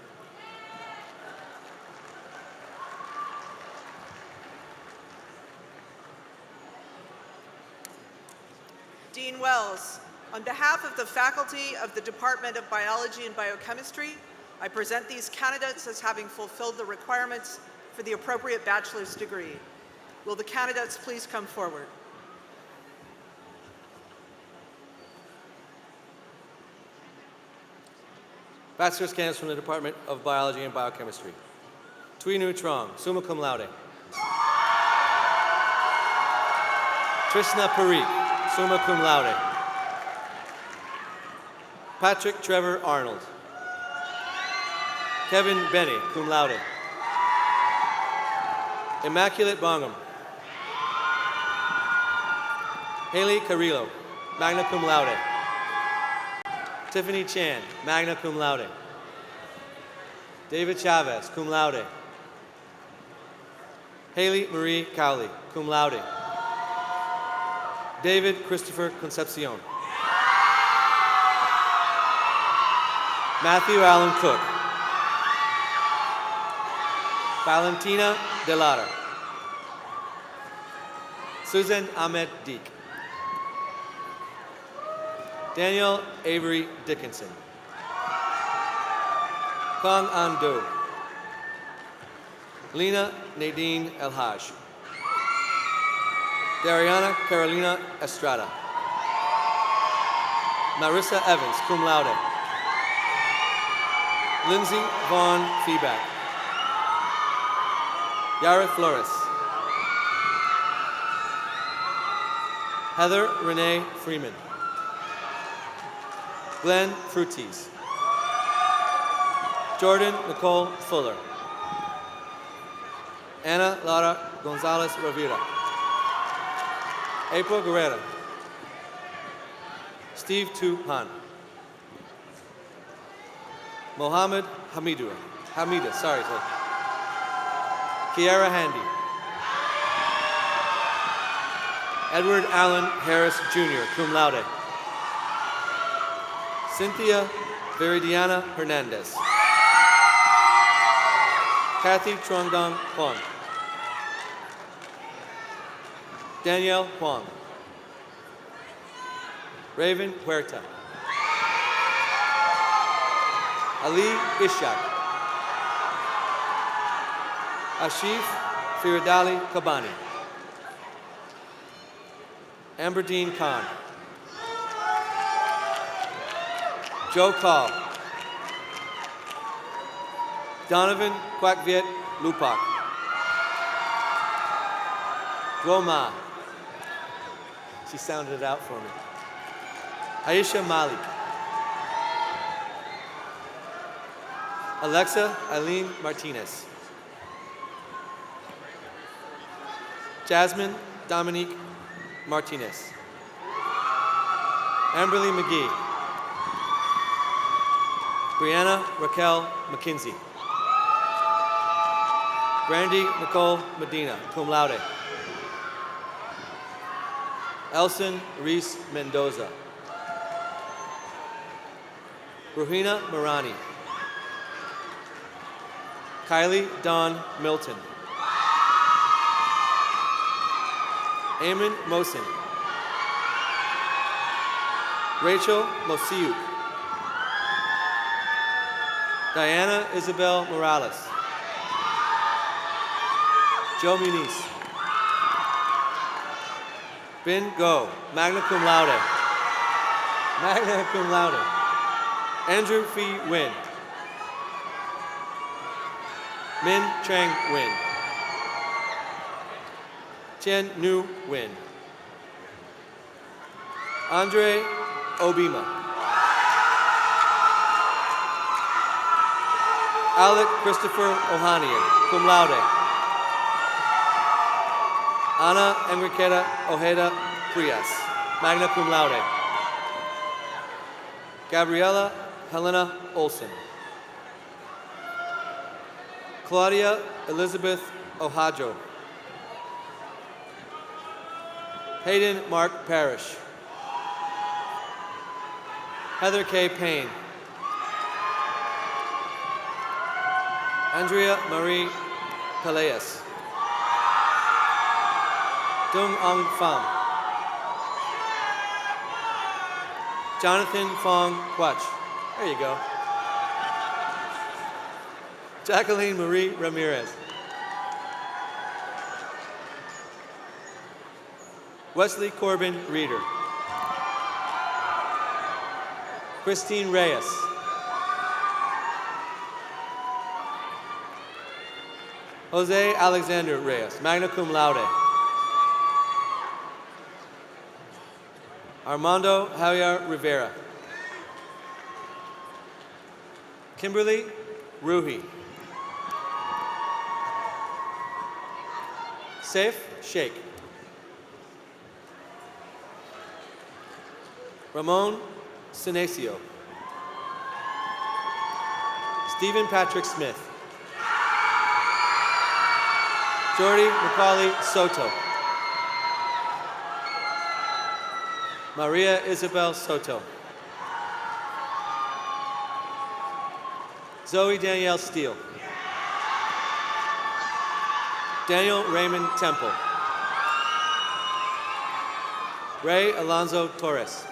Dean Wells, on behalf of the faculty of the Department of Biology and Biochemistry, I present these candidates as having fulfilled the requirements for the appropriate bachelor's degree. Will the candidates please come forward? Bachelor's candidates from the Department of Biology and Biochemistry. Tui Nu Trong, summa cum laude. Trishna Parikh, summa cum laude. Patrick Trevor Arnold. Kevin Benny, cum laude. Immaculate Bongum. Haley Carrillo, magna cum laude. Tiffany Chan, magna cum laude. David Chavez, cum laude. Haley Marie Cowley, cum laude. David Christopher Concepcion. Matthew Allen Cook. Valentina Delara. Susan Ahmed Deek. Daniel Avery Dickinson. Kong An Do. Lena Nadine El Haj. Dariana Carolina Estrada. Marissa Evans, cum laude. Lindsay Vaughn Feeback. Yara Flores. Heather Renee Freeman. Glenn Frutis. Jordan Nicole Fuller. Ana Lara Gonzalez Rivera. April Guerrero. Steve Tu Han. Mohammed Hamida, sorry. Kiara Handy. Edward Allen Harris Jr., cum laude. Cynthia Viridiana Hernandez. Kathy Truongdong Huang. Danielle Huang. Raven Huerta. Ali Ishak. Ashif Firidali Kabani. Amberdean Khan. Joe Call. Donovan Kwakviet Lupak. Guoma. She sounded it out for me. Aisha Malik. Alexa Eileen Martinez. Jasmine Dominique Martinez. Amberly McGee. Brianna Raquel McKinsey. Brandy Nicole Medina, cum laude. Elson Reese Mendoza. Ruhina Marani. Kylie Dawn Milton. Eamon Mosin. Rachel Mosiuk. Diana Isabel Morales. Joe Muniz. Bin Go, magna cum laude. Magna cum laude. Andrew Phi Nguyen. Min Trang Nguyen. Tien Nu Nguyen. Andre Obima. Alec Christopher Ohanian, cum laude. Ana Enriqueta Ojeda Frias, magna cum laude. Gabriela Helena Olson. Claudia Elizabeth Ohajo. Hayden Mark Parrish. Heather K. Payne. Andrea Marie Peleas. Dung Ong Pham. Jonathan Fong Quach. There you go. Jacqueline Marie Ramirez. Wesley Corbin Reeder. Christine Reyes. Jose Alexander Reyes, magna cum laude. Armando Javier Rivera. Kimberly Ruhi. Saif Sheikh. Ramon Sinesio. Stephen Patrick Smith. Jordy Macaulay Soto. Maria Isabel Soto. Zoe Danielle Steele. Daniel Raymond Temple. Ray Alonzo Torres.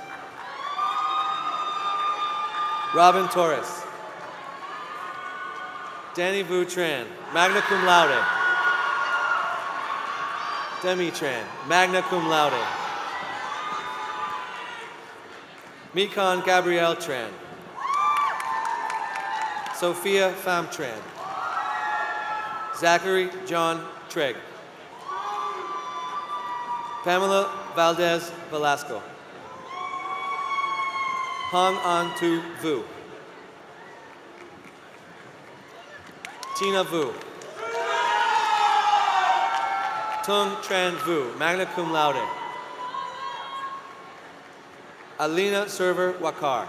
Robin Torres. Danny Vu Tran, magna cum laude. Demi Tran, magna cum laude. Mikon Gabrielle Tran. Sophia Pham Tran. Zachary John Trigg. Pamela Valdez Velasco. Hong An Tu Vu. Tina Vu. Tung Tran Vu, magna cum laude. Alina Server Wakar.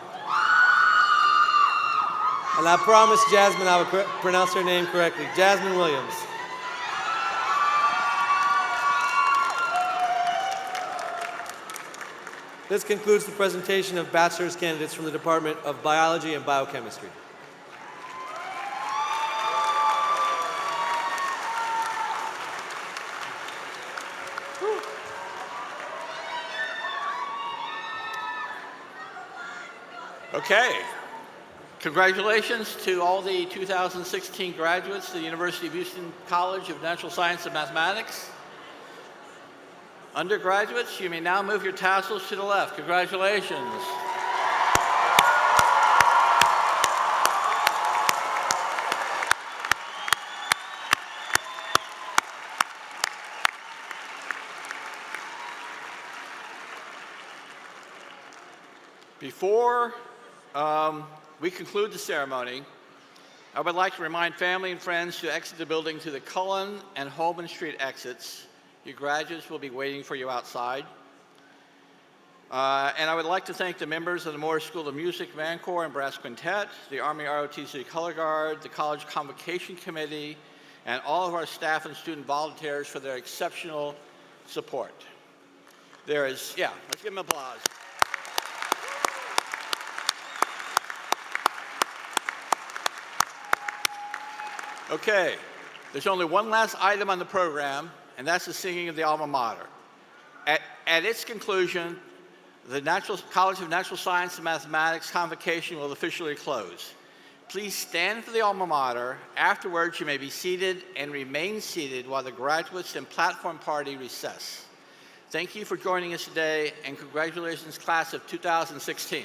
And I promised Jasmine I would pronounce her name correctly. Jasmine Williams. This concludes the presentation of bachelor's candidates from the Department of Biology and Biochemistry. Okay. Congratulations to all the 2016 graduates of the University of Houston College of Natural Science and Mathematics. Undergraduates, you may now move your tassels to the left. Congratulations. Before we conclude the ceremony, I would like to remind family and friends to exit the building to the Cullen and Holman Street exits. Your graduates will be waiting for you outside. And I would like to thank the members of the Moore School of Music, Band Corps, and Brass Quintet, the Army ROTC Color Guard, the College Convocation Committee, and all of our staff and student volunteers for their exceptional support. Let's give them applause. Okay, there's only one last item on the program, and that's the singing of the alma mater. At its conclusion, the College of Natural Science and Mathematics Convocation will officially close. Please stand for the alma mater. Afterwards, you may be seated and remain seated while the graduates and platform party recess. Thank you for joining us today, and congratulations, class of 2016.